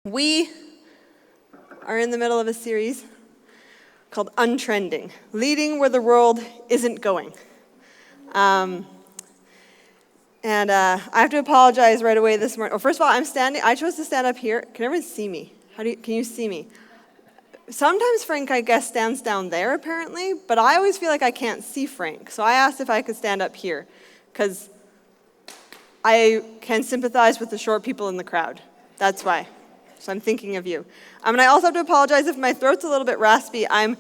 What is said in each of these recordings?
We are in the middle of a series called Untrending, leading where the world isn't going. I have to apologize right away this morning. Well, first of all, I chose to stand up here. Can everyone see me? Can you see me? Sometimes Frank, I guess, stands down there apparently, but I always feel like I can't see Frank. So I asked if I could stand up here, because I can sympathize with the short people in the crowd. That's why. So I'm thinking of you. And I also have to apologize if my throat's a little bit raspy. I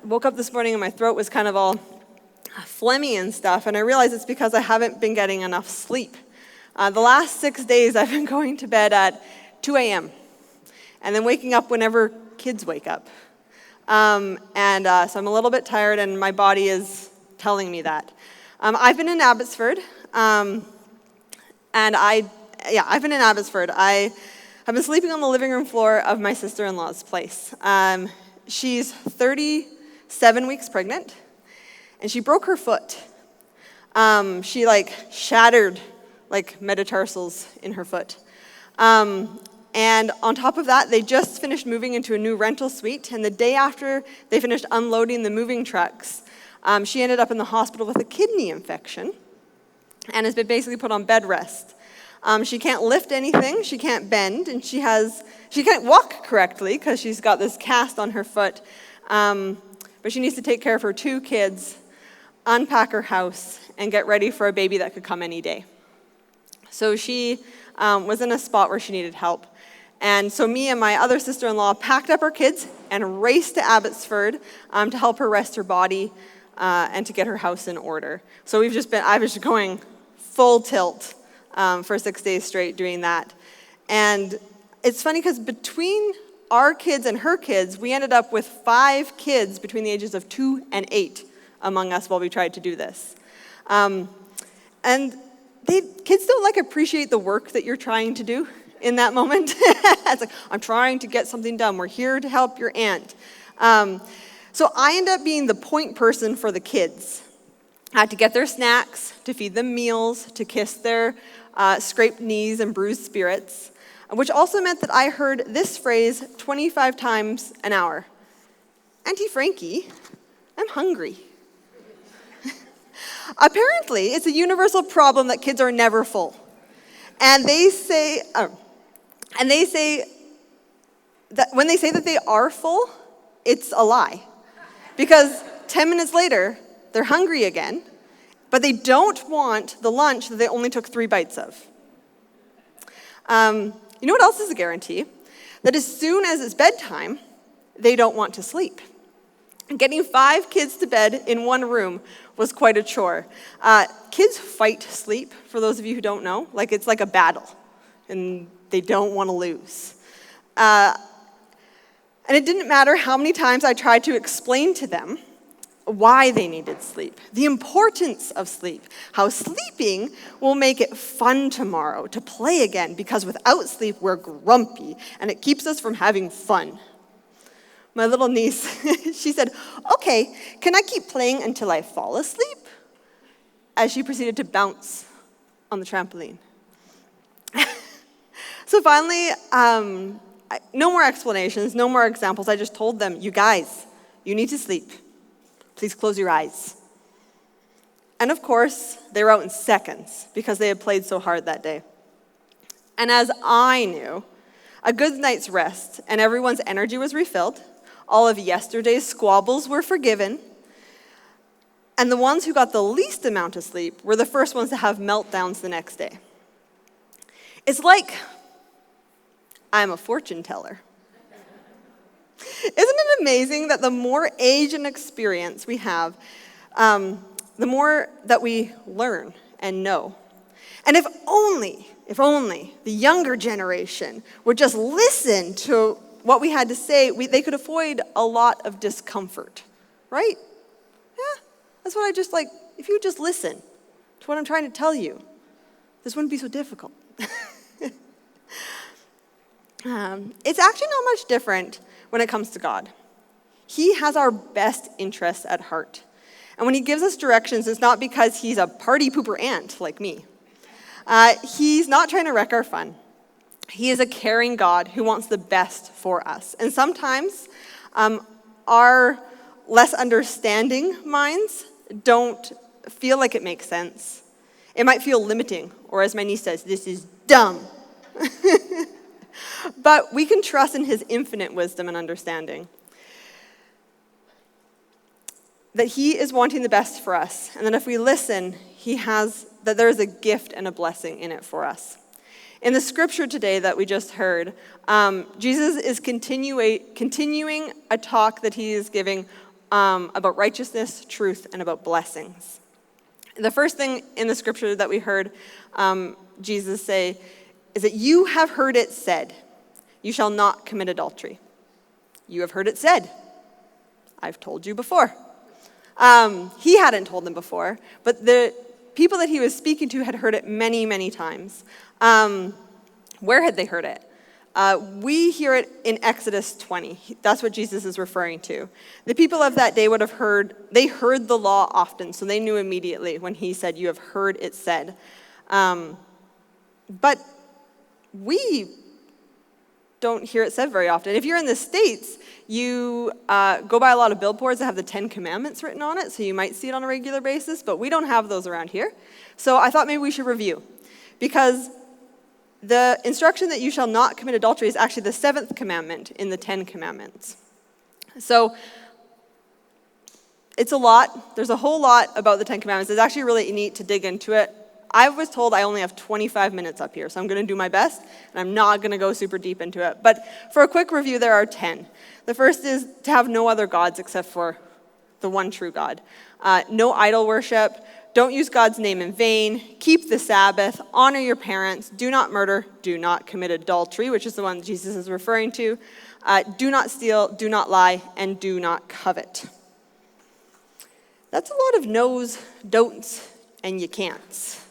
woke up this morning and my throat was kind of all phlegmy and stuff, and I realize it's because I haven't been getting enough sleep. The last 6 days I've been going to bed at 2 a.m. and then waking up whenever kids wake up. So I'm a little bit tired, and my body is telling me that. I've been in Abbotsford, I've been in Abbotsford. I've been sleeping on the living room floor of my sister-in-law's place. She's 37 weeks pregnant, and she broke her foot. She shattered metatarsals in her foot. And on top of that, they just finished moving into a new rental suite, and the day after they finished unloading the moving trucks, she ended up in the hospital with a kidney infection and has been basically put on bed rest. She can't lift anything, she can't bend, and she can't walk correctly because she's got this cast on her foot. But she needs to take care of her 2 kids, unpack her house, and get ready for a baby that could come any day. So she was in a spot where she needed help. And so me and my other sister-in-law packed up our kids and raced to Abbotsford to help her rest her body and to get her house in order. So I was just going full tilt for 6 days straight doing that. And it's funny because between our kids and her kids, we ended up with 5 kids between the ages of 2 and 8 among us while we tried to do this. And kids don't appreciate the work that you're trying to do in that moment. It's like, I'm trying to get something done. We're here to help your aunt. So I end up being the point person for the kids. I had to get their snacks, to feed them meals, to kiss their scraped knees and bruised spirits, which also meant that I heard this phrase 25 times an hour. Auntie Frankie, I'm hungry. Apparently, it's a universal problem that kids are never full. And they say that when they say that they are full, it's a lie. Because 10 minutes later, they're hungry again, but they don't want the lunch that they only took 3 bites of. You know what else is a guarantee? That as soon as it's bedtime, they don't want to sleep. Getting 5 kids to bed in one room was quite a chore. Kids fight sleep, for those of you who don't know. It's like a battle, and they don't want to lose. And it didn't matter how many times I tried to explain to them why they needed sleep, the importance of sleep, how sleeping will make it fun tomorrow to play again, because without sleep, we're grumpy, and it keeps us from having fun. My little niece, she said, "Okay, can I keep playing until I fall asleep?" As she proceeded to bounce on the trampoline. So finally, no more explanations, no more examples. I just told them, "You guys, you need to sleep. Please close your eyes." And of course, they were out in seconds because they had played so hard that day. And as I knew, a good night's rest and everyone's energy was refilled. All of yesterday's squabbles were forgiven. And the ones who got the least amount of sleep were the first ones to have meltdowns the next day. It's like I'm a fortune teller. Isn't it amazing that the more age and experience we have, the more that we learn and know? And if only the younger generation would just listen to what we had to say, they could avoid a lot of discomfort, right? Yeah, that's what if you would just listen to what I'm trying to tell you, this wouldn't be so difficult. It's actually not much different when it comes to God. He has our best interests at heart. And when he gives us directions, it's not because he's a party pooper aunt like me. He's not trying to wreck our fun. He is a caring God who wants the best for us. And sometimes our less understanding minds don't feel like it makes sense. It might feel limiting, or as my niece says, this is dumb. But we can trust in his infinite wisdom and understanding. That he is wanting the best for us, and that if we listen, that there is a gift and a blessing in it for us. In the scripture today that we just heard, Jesus is continuing a talk that he is giving about righteousness, truth, and about blessings. The first thing in the scripture that we heard Jesus say is that you have heard it said, you shall not commit adultery. You have heard it said. I've told you before. He hadn't told them before, but the people that he was speaking to had heard it many, many times. Where had they heard it? We hear it in Exodus 20. That's what Jesus is referring to. The people of that day would have heard the law often, so they knew immediately when he said, you have heard it said. But we don't hear it said very often. If you're in the States, you go by a lot of billboards that have the 10 Commandments written on it, so you might see it on a regular basis, but we don't have those around here. So I thought maybe we should review, because the instruction that you shall not commit adultery is actually the 7th commandment in the 10 Commandments. So it's a lot. There's a whole lot about the 10 Commandments. It's actually really neat to dig into it. I was told I only have 25 minutes up here, so I'm going to do my best, and I'm not going to go super deep into it. But for a quick review, there are 10. The first is to have no other gods except for the one true God. No idol worship. Don't use God's name in vain. Keep the Sabbath. Honor your parents. Do not murder. Do not commit adultery, which is the one Jesus is referring to. Do not steal. Do not lie. And do not covet. That's a lot of no's, don'ts, and you can'ts.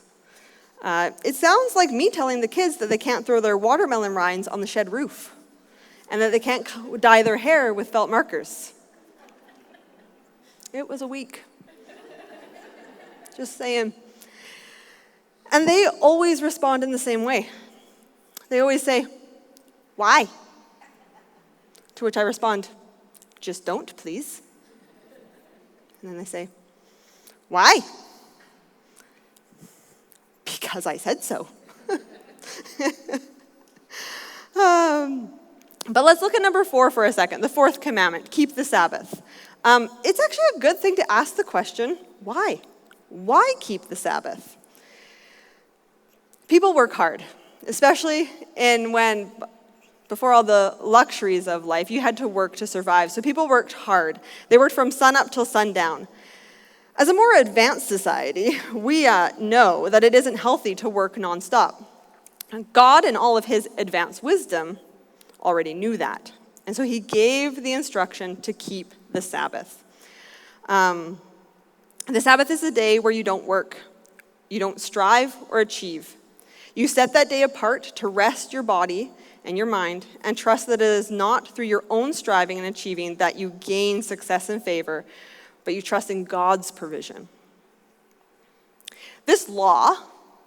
It sounds like me telling the kids that they can't throw their watermelon rinds on the shed roof and that they can't dye their hair with felt markers. It was a week. Just saying. And they always respond in the same way. They always say, why? To which I respond, just don't, please. And then they say, why? Because I said so. But let's look at number 4 for a second, the 4th commandment, keep the Sabbath. It's actually a good thing to ask the question, why? Why keep the Sabbath? People work hard, especially before all the luxuries of life, you had to work to survive. So people worked hard. They worked from sun up till sundown. As a more advanced society, we know that it isn't healthy to work nonstop. God, in all of his advanced wisdom, already knew that. And so he gave the instruction to keep the Sabbath. The Sabbath is a day where you don't work. You don't strive or achieve. You set that day apart to rest your body and your mind and trust that it is not through your own striving and achieving that you gain success and favor, but you trust in God's provision. This law,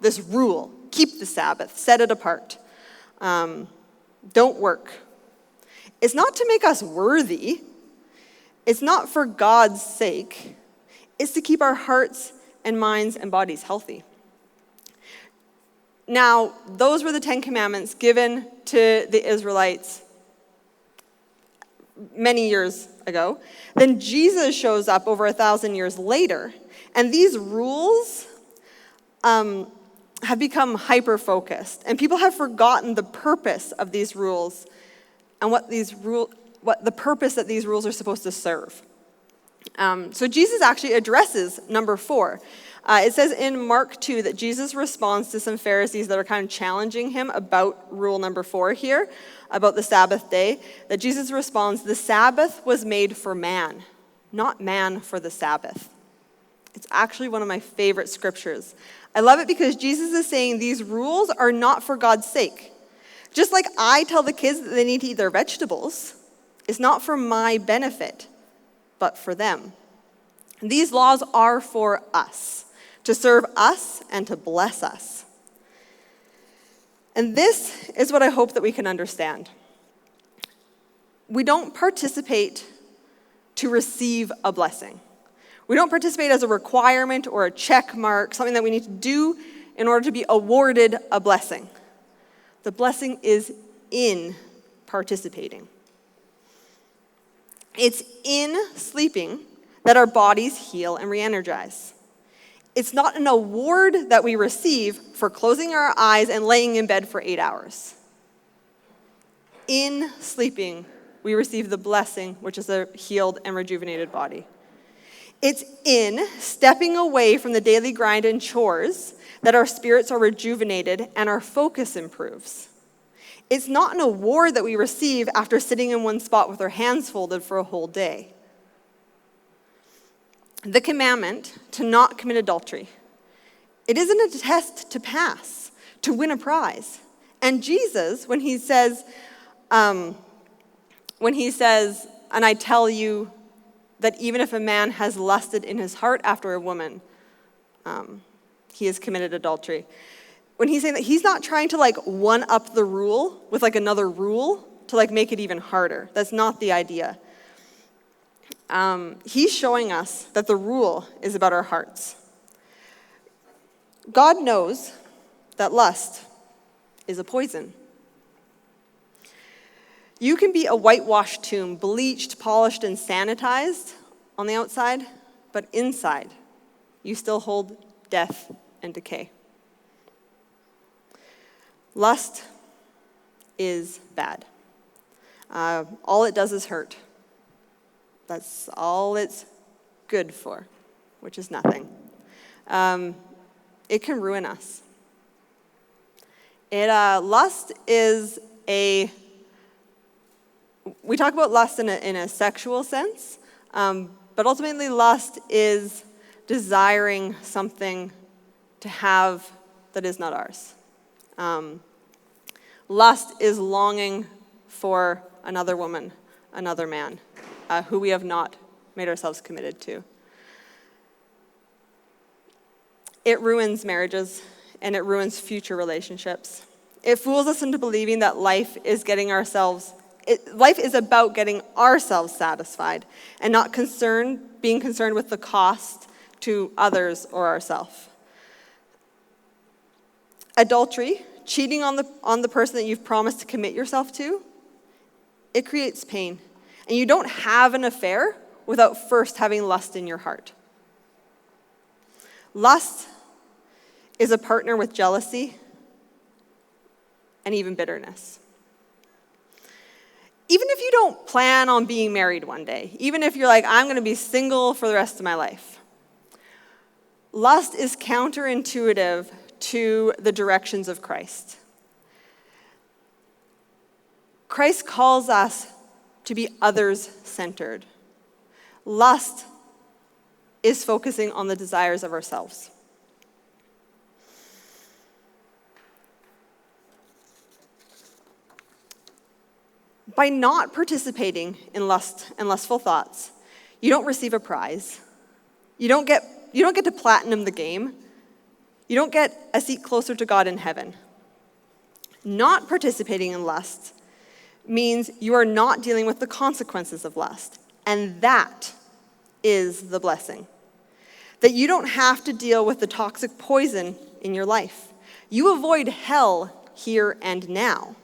this rule, keep the Sabbath, set it apart. Don't work. It's not to make us worthy. It's not for God's sake. It's to keep our hearts and minds and bodies healthy. Now, those were the 10 Commandments given to the Israelites many years ago. Then Jesus shows up over 1,000 years later, and these rules have become hyper-focused, and people have forgotten the purpose of these rules and what the purpose that these rules are supposed to serve. So Jesus actually addresses number 4. It says in Mark 2 that Jesus responds to some Pharisees that are kind of challenging him about rule number 4 here, about the Sabbath day, that Jesus responds, the Sabbath was made for man, not man for the Sabbath. It's actually one of my favorite scriptures. I love it because Jesus is saying these rules are not for God's sake. Just like I tell the kids that they need to eat their vegetables, it's not for my benefit, but for them. These laws are for us, to serve us and to bless us. And And this is what I hope that we can understand. We don't participate to receive a blessing. We don't participate as a requirement or a check mark, something that we need to do in order to be awarded a blessing. The blessing is in participating. It's in sleeping that our bodies heal and re-energize. It's not an award that we receive for closing our eyes and laying in bed for 8 hours. In sleeping, we receive the blessing, which is a healed and rejuvenated body. It's in stepping away from the daily grind and chores that our spirits are rejuvenated and our focus improves. It's not an award that we receive after sitting in one spot with our hands folded for a whole day. The commandment to not commit adultery, it isn't a test to pass, to win a prize. And Jesus, when he says, and I tell you that even if a man has lusted in his heart after a woman, he has committed adultery. When he's saying that, he's not trying to one up the rule with another rule to make it even harder. That's not the idea. He's showing us that the rule is about our hearts. God knows that lust is a poison. You can be a whitewashed tomb, bleached, polished, and sanitized on the outside, but inside, you still hold death and decay. Lust is bad. All it does is hurt. That's all it's good for, which is nothing. It can ruin us. Lust is we talk about lust in a sexual sense, but ultimately lust is desiring something to have that is not ours. Lust is longing for another woman, another man, who we have not made ourselves committed to. It ruins marriages, and it ruins future relationships. It fools us into believing that life is about getting ourselves satisfied and not being concerned with the cost to others or ourselves. Adultery, cheating on the person that you've promised to commit yourself to, it creates pain. And you don't have an affair without first having lust in your heart. Lust is a partner with jealousy and even bitterness. Even if you don't plan on being married one day, even if you're I'm going to be single for the rest of my life, lust is counterintuitive to the directions of Christ. Christ calls us to be others-centered. Lust is focusing on the desires of ourselves. By not participating in lust and lustful thoughts, you don't receive a prize. You don't get to platinum the game. You don't get a seat closer to God in heaven. Not participating in lust means you are not dealing with the consequences of lust. And that is the blessing. That you don't have to deal with the toxic poison in your life. You avoid hell here and now.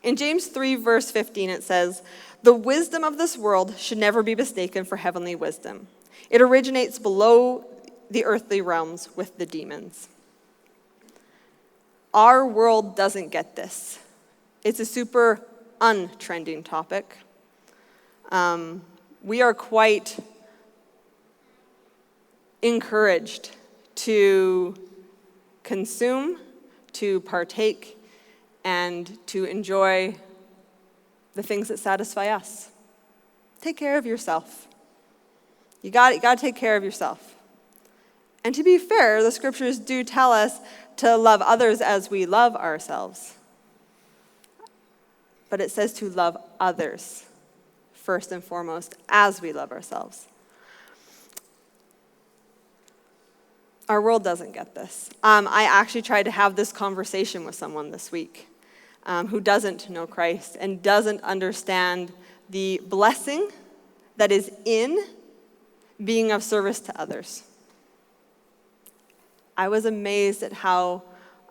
In James 3, verse 15, it says, "The wisdom of this world should never be mistaken for heavenly wisdom. It originates below the earthly realms with the demons." Our world doesn't get this. It's a super untrending topic. We are quite encouraged to consume, to partake, and to enjoy the things that satisfy us. Take care of yourself. You got to take care of yourself. And to be fair, the scriptures do tell us to love others as we love ourselves. But it says to love others first and foremost as we love ourselves. Our world doesn't get this. I actually tried to have this conversation with someone this week who doesn't know Christ and doesn't understand the blessing that is in being of service to others. I was amazed at how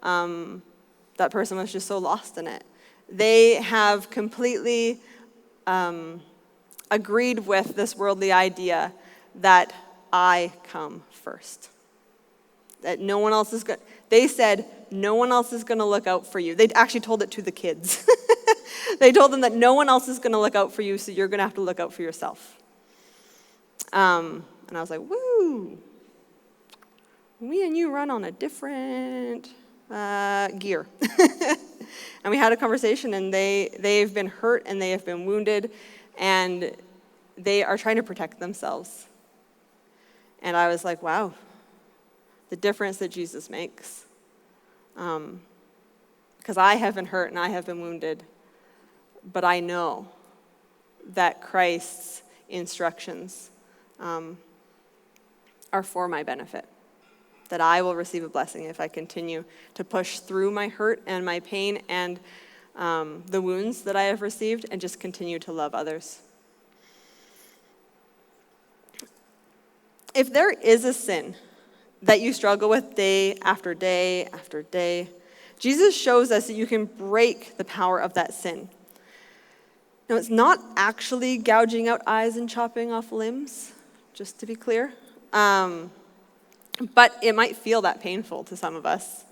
that person was just so lost in it. They have completely agreed with this worldly idea that I come first. That no one else is going. They said no one else is going to look out for you. They actually told it to the kids. They told them that no one else is going to look out for you, so you're going to have to look out for yourself. And I was like, woo. Me and you run on a different gear. And we had a conversation, and they've been hurt, and they have been wounded, and they are trying to protect themselves. And I was like, wow, the difference that Jesus makes. Because I have been hurt, and I have been wounded, but I know that Christ's instructions are for my benefit. That I will receive a blessing if I continue to push through my hurt and my pain and the wounds that I have received and just continue to love others. If there is a sin that you struggle with day after day after day, Jesus shows us that you can break the power of that sin. Now, it's not actually gouging out eyes and chopping off limbs, just to be clear. But it might feel that painful to some of us.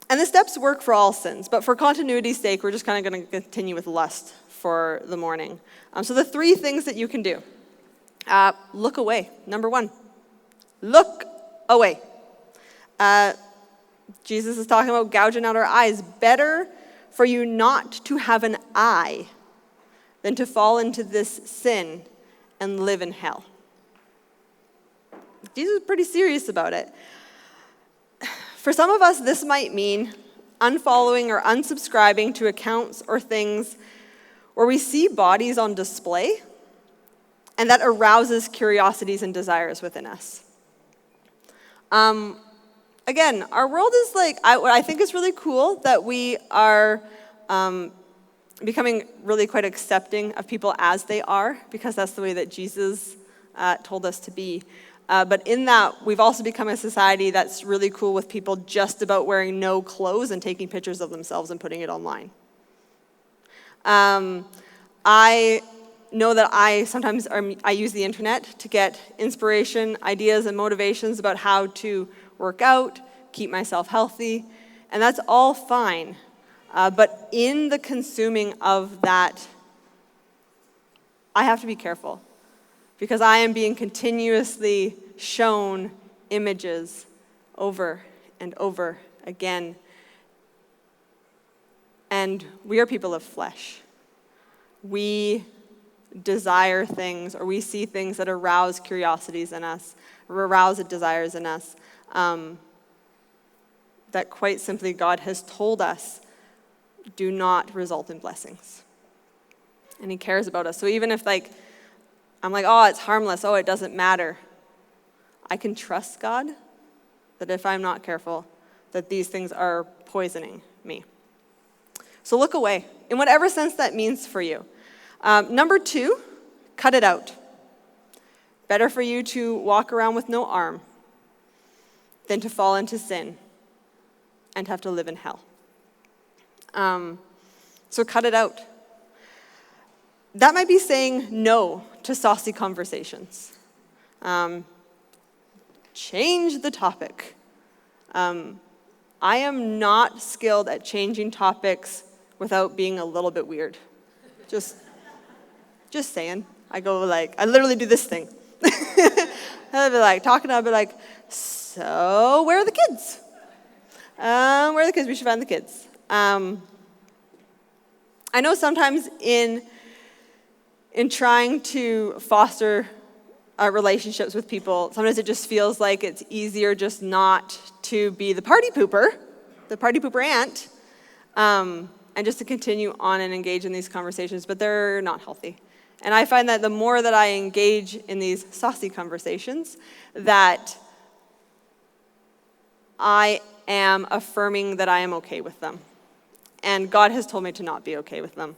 And the steps work for all sins, but for continuity's sake, we're just kind of going to continue with lust for the morning. So the 3 things that you can do. Look away. Number 1, look away. Jesus is talking about gouging out our eyes. Better for you not to have an eye than to fall into this sin and live in hell. Jesus is pretty serious about it. For some of us, this might mean unfollowing or unsubscribing to accounts or things where we see bodies on display, and that arouses curiosities and desires within us. Again, our world is like, what I think is really cool that we are becoming really quite accepting of people as they are, because that's the way that Jesus told us to be. But in that, we've also become a society that's really cool with people just about wearing no clothes and taking pictures of themselves and putting it online. I know that I sometimes I use the internet to get inspiration, ideas, and motivations about how to work out, keep myself healthy, and that's all fine. But in the consuming of that, I have to be careful, because I am being continuously shown images over and over again. And we are people of flesh. We desire things, or we see things that arouse curiosities in us, or arouse desires in us, that quite simply God has told us do not result in blessings. And he cares about us. So even if I'm like, oh, it's harmless, oh, it doesn't matter, I can trust God that if I'm not careful, that these things are poisoning me. So look away, in whatever sense that means for you. Number 2, cut it out. Better for you to walk around with no arm than to fall into sin and have to live in hell. So cut it out. That might be saying no to saucy conversations. Change the topic. I am not skilled at changing topics without being a little bit weird. Just saying. I literally do this thing. I'll be talking, I'll be so where are the kids? Where are the kids? We should find the kids. I know sometimes in trying to foster relationships with people, sometimes it just feels like it's easier just not to be the party pooper aunt, and just to continue on and engage in these conversations, but they're not healthy. And I find that the more that I engage in these saucy conversations, that I am affirming that I am okay with them. And God has told me to not be okay with them.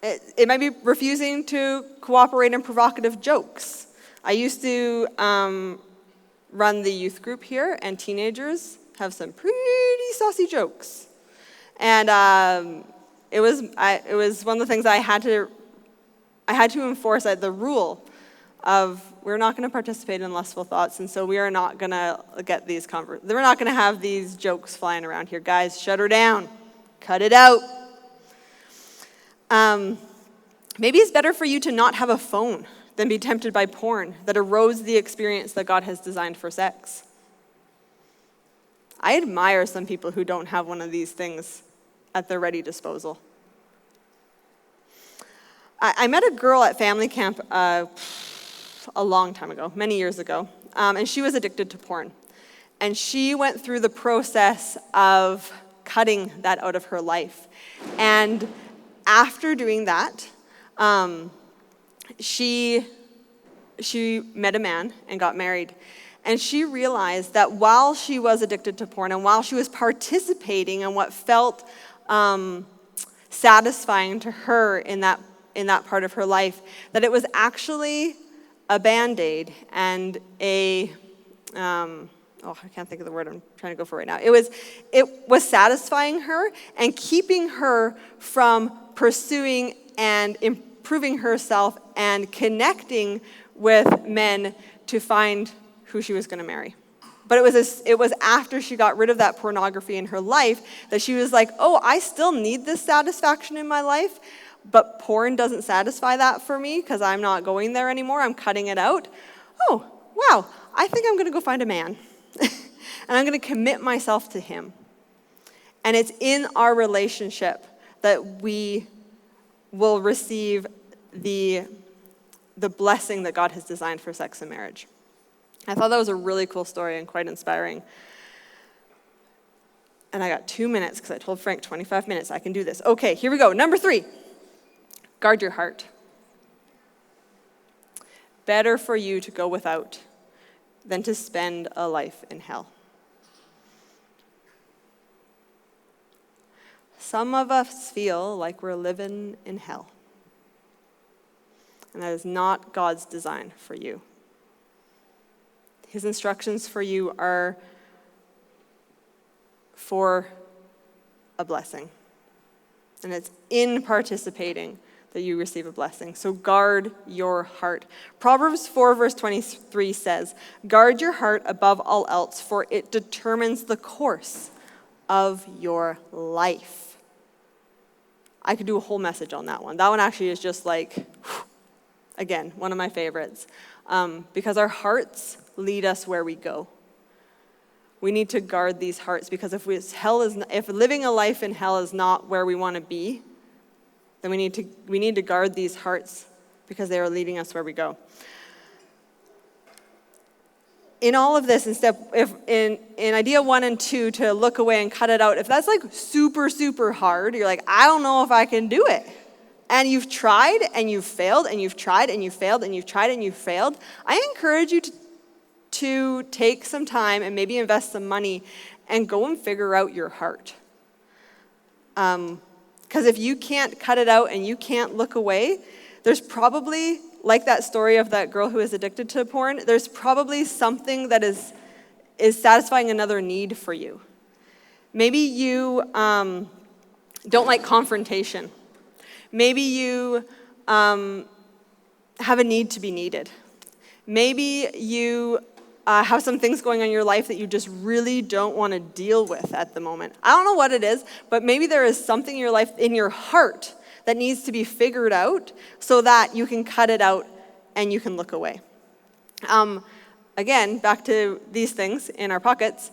It might be refusing to cooperate in provocative jokes. I used to run the youth group here, and teenagers have some pretty saucy jokes. And it was one of the things I had to enforce, the rule of we're not going to participate in lustful thoughts, and so we are not going to get these we're not going to have these jokes flying around here. Guys, shut her down. Cut it out. Maybe it's better for you to not have a phone than be tempted by porn that erodes the experience that God has designed for sex. I admire some people who don't have one of these things at their ready disposal. I met a girl at family camp a long time ago, many years ago, and she was addicted to porn. And she went through the process of cutting that out of her life. And after doing that, she met a man and got married. And she realized that while she was addicted to porn and while she was participating in what felt satisfying to her in that part of her life, that it was actually a Band-Aid and I can't think of the word I'm trying to go for right now. It was satisfying her and keeping her from pursuing and improving herself and connecting with men to find who she was going to marry. But it was after she got rid of that pornography in her life that she was like, oh, I still need this satisfaction in my life, but porn doesn't satisfy that for me because I'm not going there anymore. I'm cutting it out. Oh, wow, I think I'm going to go find a man. And I'm going to commit myself to him. And it's in our relationship that we will receive the blessing that God has designed for sex and marriage. I thought that was a really cool story and quite inspiring. And I got 2 minutes because I told Frank 25 minutes. I can do this. Okay, here we go. Number 3, guard your heart. Better for you to go without than to spend a life in hell. Some of us feel like we're living in hell. And that is not God's design for you. His instructions for you are for a blessing. And it's in participating that you receive a blessing. So guard your heart. Proverbs 4 verse 23 says, guard your heart above all else, for it determines the course of your life. I could do a whole message on that one. That one actually is just like, again, one of my favorites. Because our hearts lead us where we go. We need to guard these hearts, because if living a life in hell is not where we want to be, then we need to guard these hearts because they are leading us where we go. In all of this, in idea 1 and 2, to look away and cut it out, if that's like super, super hard, you're like, I don't know if I can do it. And you've tried and you've failed and you've tried and you've failed and you've tried and you've failed, I encourage you to take some time and maybe invest some money and go and figure out your heart. Because if you can't cut it out and you can't look away, there's probably, like that story of that girl who is addicted to porn, there's probably something that is satisfying another need for you. Maybe you don't like confrontation. Maybe you have a need to be needed. Maybe you have some things going on in your life that you just really don't want to deal with at the moment. I don't know what it is, but maybe there is something in your life, in your heart, that needs to be figured out so that you can cut it out and you can look away. Again, back to these things in our pockets.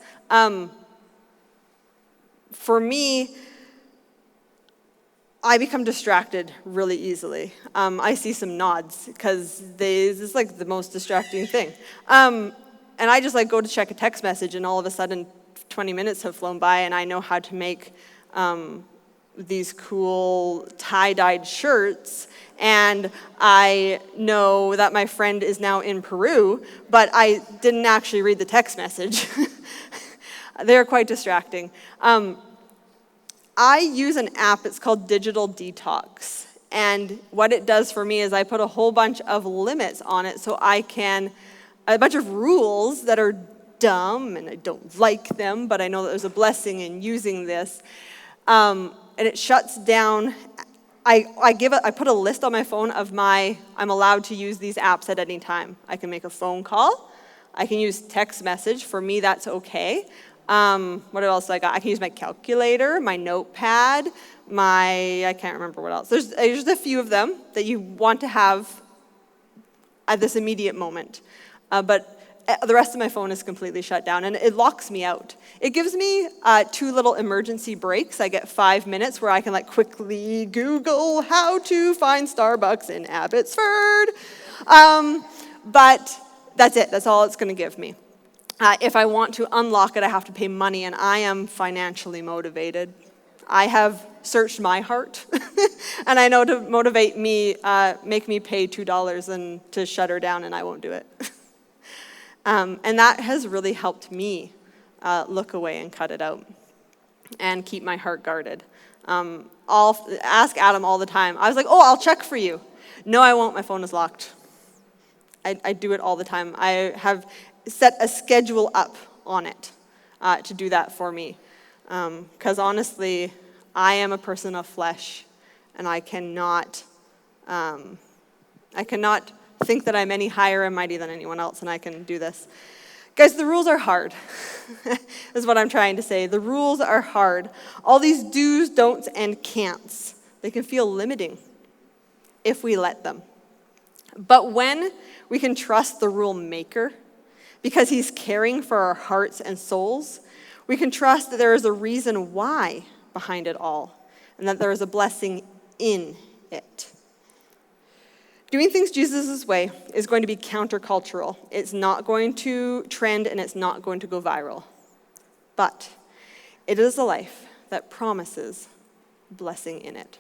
For me, I become distracted really easily. I see some nods because this is like the most distracting thing. And I just go to check a text message, and all of a sudden 20 minutes have flown by, and I know how to make these cool tie-dyed shirts, and I know that my friend is now in Peru, but I didn't actually read the text message. They're quite distracting. I use an app, it's called Digital Detox. And what it does for me is I put a whole bunch of limits on it so I can, a bunch of rules that are dumb and I don't like them, but I know that there's a blessing in using this. And it shuts down. I put a list on my phone of I'm allowed to use these apps at any time. I can make a phone call. I can use text message. For me, that's okay. What else I got? I can use my calculator, my notepad, I can't remember what else. There's a few of them that you want to have at this immediate moment. But the rest of my phone is completely shut down, and it locks me out. It gives me 2 little emergency breaks. I get 5 minutes where I can quickly Google how to find Starbucks in Abbotsford. But that's it. That's all it's going to give me. If I want to unlock it, I have to pay money, and I am financially motivated. I have searched my heart, and I know to motivate me, make me pay $2 and to shut her down, and I won't do it. And that has really helped me look away and cut it out and keep my heart guarded. I'll ask Adam all the time. I was like, I'll check for you. No, I won't. My phone is locked. I do it all the time. I have set a schedule up on it to do that for me. Because honestly, I am a person of flesh, and I cannot think that I'm any higher and mighty than anyone else, and I can do this. Guys, the rules are hard, is what I'm trying to say. The rules are hard. All these do's, don'ts, and can'ts, they can feel limiting if we let them. But when we can trust the rule maker, because he's caring for our hearts and souls, we can trust that there is a reason why behind it all, and that there is a blessing in it. Doing things Jesus' way is going to be countercultural. It's not going to trend, and it's not going to go viral. But it is a life that promises blessing in it.